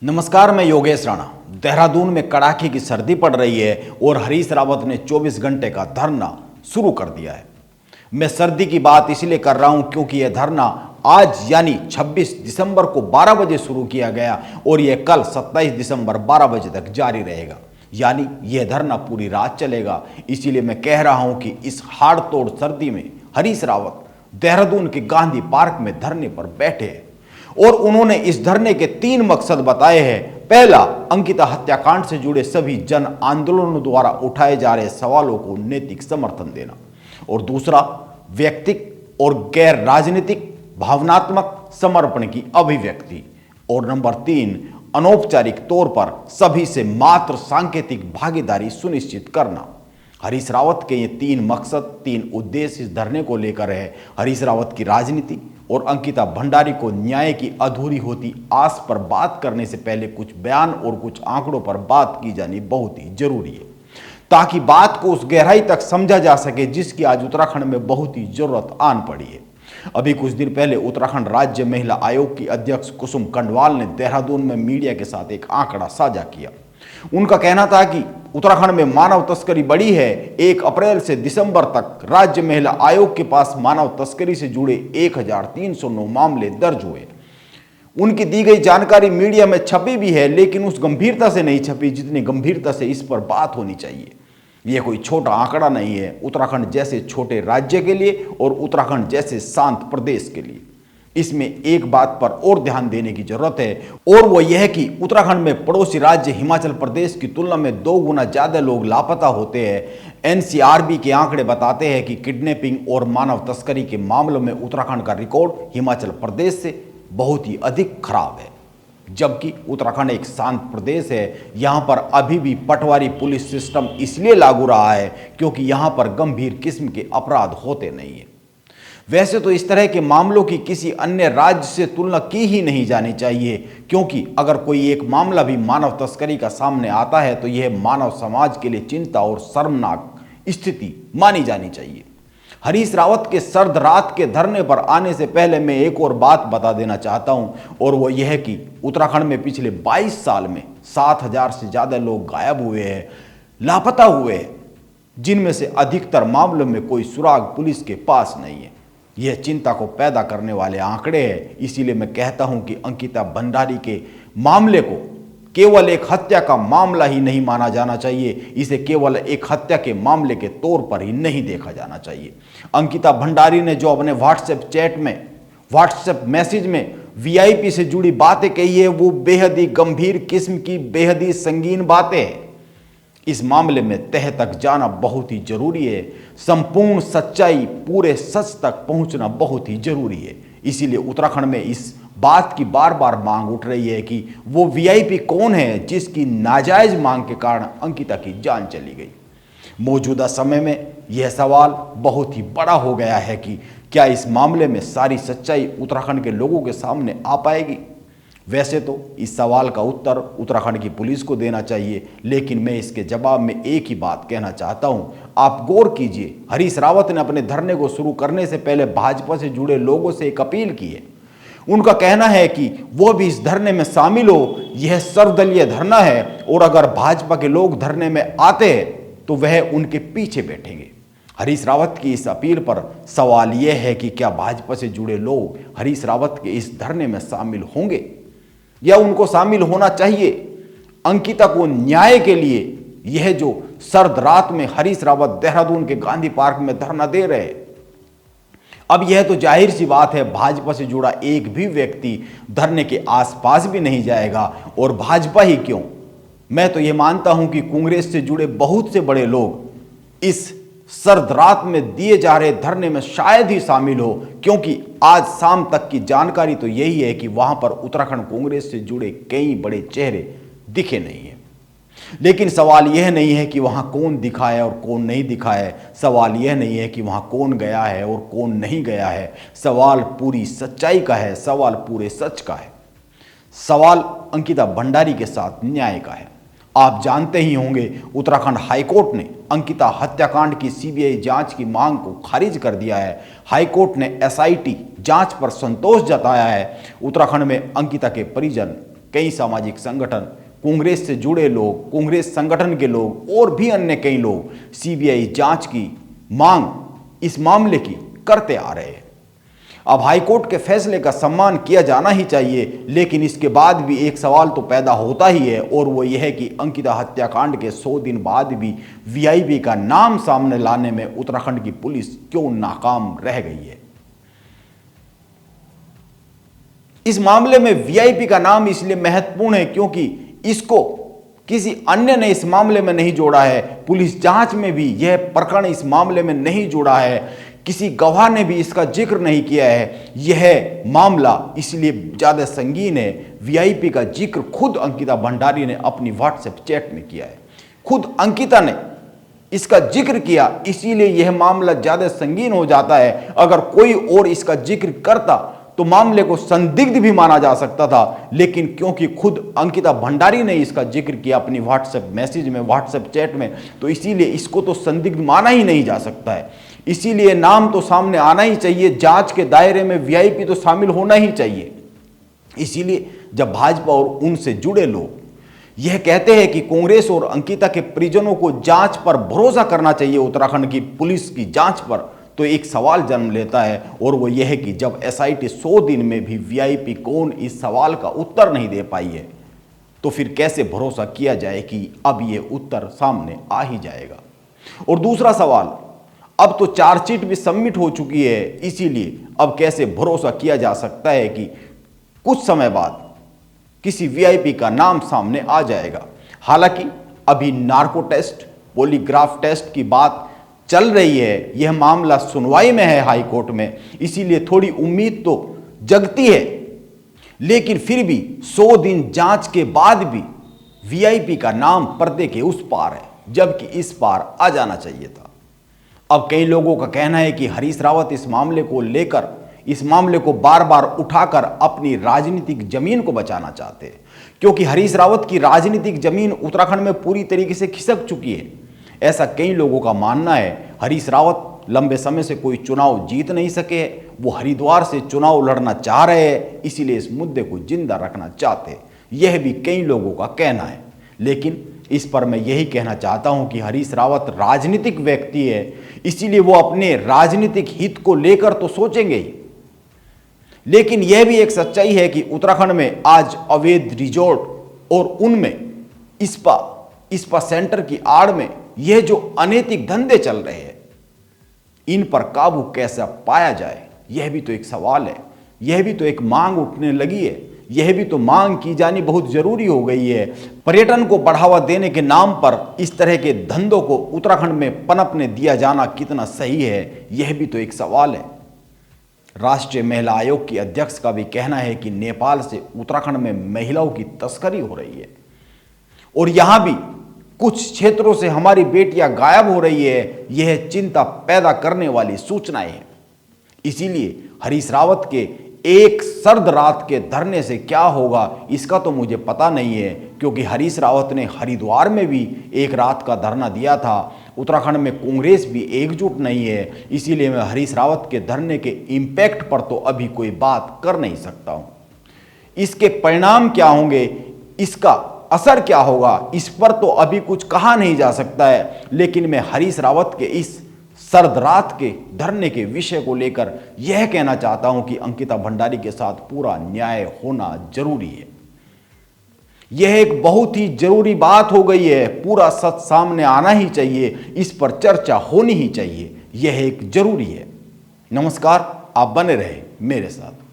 नमस्कार, मैं योगेश राणा। देहरादून में कड़ाके की सर्दी पड़ रही है और हरीश रावत ने 24 घंटे का धरना शुरू कर दिया है। मैं सर्दी की बात इसलिए कर रहा हूं क्योंकि यह धरना आज यानी 26 दिसंबर को 12 बजे शुरू किया गया और यह कल 27 दिसंबर 12 बजे तक जारी रहेगा। यानी यह धरना पूरी रात चलेगा। इसीलिए मैं कह रहा हूं कि इस हाड़ तोड़ सर्दी में हरीश रावत देहरादून के गांधी पार्क में धरने पर बैठे हैं और उन्होंने इस धरने के 3 मकसद बताए हैं। पहला, अंकिता हत्याकांड से जुड़े सभी जन आंदोलनों द्वारा उठाए जा रहे सवालों को नैतिक समर्थन देना और दूसरा, व्यक्तिक और गैर राजनीतिक भावनात्मक समर्पण की अभिव्यक्ति और नंबर 3, अनौपचारिक तौर पर सभी से मात्र सांकेतिक भागीदारी सुनिश्चित करना। हरीश रावत के ये 3 मकसद, 3 उद्देश्य इस धरने को लेकर है। हरीश रावत की राजनीति और अंकिता भंडारी को न्याय की अधूरी होती आस पर बात करने से पहले कुछ बयान और कुछ आंकड़ों पर बात की जानी बहुत ही जरूरी है, ताकि बात को उस गहराई तक समझा जा सके जिसकी आज उत्तराखंड में बहुत ही जरूरत आन पड़ी है। अभी कुछ दिन पहले उत्तराखंड राज्य महिला आयोग की अध्यक्ष कुसुम कंडवाल ने देहरादून में मीडिया के साथ एक आंकड़ा साझा किया। उनका कहना था कि उत्तराखंड में मानव तस्करी बढ़ी है। 1 अप्रैल से दिसंबर तक राज्य महिला आयोग के पास मानव तस्करी से जुड़े 1309 मामले दर्ज हुए। उनकी दी गई जानकारी मीडिया में छपी भी है, लेकिन उस गंभीरता से नहीं छपी जितनी गंभीरता से इस पर बात होनी चाहिए। यह कोई छोटा आंकड़ा नहीं है उत्तराखंड जैसे छोटे राज्य के लिए और उत्तराखंड जैसे शांत प्रदेश के लिए। इसमें एक बात पर और ध्यान देने की जरूरत है और वो यह कि उत्तराखंड में पड़ोसी राज्य हिमाचल प्रदेश की तुलना में 2 गुना ज्यादा लोग लापता होते हैं। एनसीआरबी के आंकड़े बताते हैं कि किडनैपिंग और मानव तस्करी के मामलों में उत्तराखंड का रिकॉर्ड हिमाचल प्रदेश से बहुत ही अधिक खराब है। जबकि उत्तराखंड एक शांत प्रदेश है, यहाँ पर अभी भी पटवारी पुलिस सिस्टम इसलिए लागू रहा है क्योंकि यहाँ पर गंभीर किस्म के अपराध होते नहीं है। वैसे तो इस तरह के मामलों की किसी अन्य राज्य से तुलना की ही नहीं जानी चाहिए, क्योंकि अगर कोई एक मामला भी मानव तस्करी का सामने आता है तो यह मानव समाज के लिए चिंता और शर्मनाक स्थिति मानी जानी चाहिए। हरीश रावत के सर्द रात के धरने पर आने से पहले मैं एक और बात बता देना चाहता हूं और वो यह कि उत्तराखंड में पिछले 22 साल में 7000 से ज्यादा लोग गायब हुए हैं, लापता हुए हैं, जिनमें से अधिकतर मामलों में कोई सुराग पुलिस के पास नहीं है। यह चिंता को पैदा करने वाले आंकड़े हैं। इसीलिए मैं कहता हूं कि अंकिता भंडारी के मामले को केवल एक हत्या का मामला ही नहीं माना जाना चाहिए, इसे केवल एक हत्या के मामले के तौर पर ही नहीं देखा जाना चाहिए। अंकिता भंडारी ने जो अपने व्हाट्सएप मैसेज में वीआईपी से जुड़ी बातें कही है, वो बेहद ही गंभीर किस्म की, बेहद ही संगीन बातें हैं। इस मामले में तह तक जाना बहुत ही जरूरी है। संपूर्ण सच्चाई, पूरे सच तक पहुंचना बहुत ही जरूरी है। इसीलिए उत्तराखंड में इस बात की बार बार मांग उठ रही है कि वो वीआईपी कौन है जिसकी नाजायज मांग के कारण अंकिता की जान चली गई। मौजूदा समय में यह सवाल बहुत ही बड़ा हो गया है कि क्या इस मामले में सारी सच्चाई उत्तराखंड के लोगों के सामने आ पाएगी। वैसे तो इस सवाल का उत्तर उत्तराखंड की पुलिस को देना चाहिए, लेकिन मैं इसके जवाब में एक ही बात कहना चाहता हूं। आप गौर कीजिए, हरीश रावत ने अपने धरने को शुरू करने से पहले भाजपा से जुड़े लोगों से एक अपील की है। उनका कहना है कि वो भी इस धरने में शामिल हो। यह सर्वदलीय धरना है और अगर भाजपा के लोग धरने में आते हैं तो वह उनके पीछे बैठेंगे। हरीश रावत की इस अपील पर सवाल यह है कि क्या भाजपा से जुड़े लोग हरीश रावत के इस धरने में शामिल होंगे या उनको शामिल होना चाहिए। अंकिता को न्याय के लिए यह जो सर्द रात में हरीश रावत देहरादून के गांधी पार्क में धरना दे रहे हैं, अब यह तो जाहिर सी बात है भाजपा से जुड़ा एक भी व्यक्ति धरने के आसपास भी नहीं जाएगा। और भाजपा ही क्यों, मैं तो यह मानता हूं कि कांग्रेस से जुड़े बहुत से बड़े लोग इस सर्द रात में दिए जा रहे धरने में शायद ही शामिल हो, क्योंकि आज शाम तक की जानकारी तो यही है कि वहां पर उत्तराखंड कांग्रेस से जुड़े कई बड़े चेहरे दिखे नहीं है। लेकिन सवाल यह नहीं है कि वहां कौन दिखा है और कौन नहीं दिखा है। सवाल यह नहीं है कि वहां कौन गया है और कौन नहीं गया है। सवाल पूरी सच्चाई का है, सवाल पूरे सच का है, सवाल अंकिता भंडारी के साथ न्याय का है। आप जानते ही होंगे उत्तराखंड हाईकोर्ट ने अंकिता हत्याकांड की सीबीआई जांच की मांग को खारिज कर दिया है। हाईकोर्ट ने एसआईटी जांच पर संतोष जताया है। उत्तराखंड में अंकिता के परिजन कई सामाजिक संगठन, कांग्रेस से जुड़े लोग, कांग्रेस संगठन के लोग और भी अन्य कई लोग सीबीआई जांच की मांग इस मामले की करते आ रहे हैं। अब हाईकोर्ट के फैसले का सम्मान किया जाना ही चाहिए, लेकिन इसके बाद भी एक सवाल तो पैदा होता ही है, और वो यह है कि अंकिता हत्याकांड के 100 दिन बाद भी वीआईपी का नाम सामने लाने में उत्तराखंड की पुलिस क्यों नाकाम रह गई है। इस मामले में वीआईपी का नाम इसलिए महत्वपूर्ण है क्योंकि इसको किसी अन्य ने इस मामले में नहीं जोड़ा है। पुलिस जांच में भी यह प्रकरण इस मामले में नहीं जुड़ा है। किसी गवाह ने भी इसका जिक्र नहीं किया है। यह मामला इसलिए ज्यादा संगीन है। वीआईपी का जिक्र खुद अंकिता भंडारी ने अपनी व्हाट्सएप चैट में किया है। खुद अंकिता ने इसका जिक्र किया, इसीलिए यह मामला ज्यादा संगीन हो जाता है। अगर कोई और इसका जिक्र करता तो मामले को संदिग्ध भी माना जा सकता था, लेकिन क्योंकि खुद अंकिता भंडारी ने इसका जिक्र किया अपनी व्हाट्सएप मैसेज में, व्हाट्सएप चैट में, तो इसीलिए इसको तो संदिग्ध माना ही नहीं जा सकता है। इसीलिए नाम तो सामने आना ही चाहिए। जांच के दायरे में वीआईपी तो शामिल होना ही चाहिए। इसीलिए जब भाजपा और उनसे जुड़े लोग यह कहते हैं कि कांग्रेस और अंकिता के परिजनों को जांच पर भरोसा करना चाहिए, उत्तराखंड की पुलिस की जांच पर, तो एक सवाल जन्म लेता है, और वो यह है कि जब एसआईटी 100 दिन में भी वीआईपी कौन इस सवाल का उत्तर नहीं दे पाई है, तो फिर कैसे भरोसा किया जाए कि अब ये उत्तर सामने आ ही जाएगा। और दूसरा सवाल, अब तो चार्जशीट भी सबमिट हो चुकी है, इसीलिए अब कैसे भरोसा किया जा सकता है कि कुछ समय बाद किसी वीआईपी का नाम सामने आ जाएगा। हालांकि अभी नार्को टेस्ट, पॉलीग्राफ टेस्ट की बात चल रही है। यह मामला सुनवाई में है हाई कोर्ट में, इसीलिए थोड़ी उम्मीद तो जगती है। लेकिन फिर भी 100 दिन जांच के बाद भी वीआईपी का नाम पर्दे के उस पार है, जबकि इस पार आ जाना चाहिए था। अब कई लोगों का कहना है कि हरीश रावत इस मामले को लेकर, इस मामले को बार बार उठाकर अपनी राजनीतिक जमीन को बचाना चाहते हैं, क्योंकि हरीश रावत की राजनीतिक जमीन उत्तराखंड में पूरी तरीके से खिसक चुकी है। ऐसा कई लोगों का मानना है। हरीश रावत लंबे समय से कोई चुनाव जीत नहीं सके, वो हरिद्वार से चुनाव लड़ना चाह रहे हैं, इसीलिए इस मुद्दे को जिंदा रखना चाहते हैं। यह भी कई लोगों का कहना है। लेकिन इस पर मैं यही कहना चाहता हूं कि हरीश रावत राजनीतिक व्यक्ति है, इसीलिए वो अपने राजनीतिक हित को लेकर तो सोचेंगे ही। लेकिन यह भी एक सच्चाई है कि उत्तराखंड में आज अवैध रिजॉर्ट और उनमें इस्पा सेंटर की आड़ में यह जो अनैतिक धंधे चल रहे हैं, इन पर काबू कैसे पाया जाए, यह भी तो एक सवाल है। यह भी तो एक मांग उठने लगी है। यह भी तो मांग की जानी बहुत जरूरी हो गई है। पर्यटन को बढ़ावा देने के नाम पर इस तरह के धंधों को उत्तराखंड में पनपने दिया जाना कितना सही है, यह भी तो एक सवाल है। राष्ट्रीय महिला आयोग की अध्यक्ष का भी कहना है कि नेपाल से उत्तराखंड में महिलाओं की तस्करी हो रही है, और यहां भी कुछ क्षेत्रों से हमारी बेटियां गायब हो रही है। यह चिंता पैदा करने वाली सूचनाएं हैं। इसीलिए हरीश रावत के एक सर्द रात के धरने से क्या होगा, इसका तो मुझे पता नहीं है, क्योंकि हरीश रावत ने हरिद्वार में भी एक रात का धरना दिया था। उत्तराखंड में कांग्रेस भी एकजुट नहीं है, इसीलिए मैं हरीश रावत के धरने के इम्पैक्ट पर तो अभी कोई बात कर नहीं सकता हूं। इसके परिणाम क्या होंगे, इसका असर क्या होगा, इस पर तो अभी कुछ कहा नहीं जा सकता है। लेकिन मैं हरीश रावत के इस सर्द रात के धरने के विषय को लेकर यह कहना चाहता हूं कि अंकिता भंडारी के साथ पूरा न्याय होना जरूरी है। यह एक बहुत ही जरूरी बात हो गई है। पूरा सच सामने आना ही चाहिए, इस पर चर्चा होनी ही चाहिए। यह एक जरूरी है। नमस्कार, आप बने रहे मेरे साथ।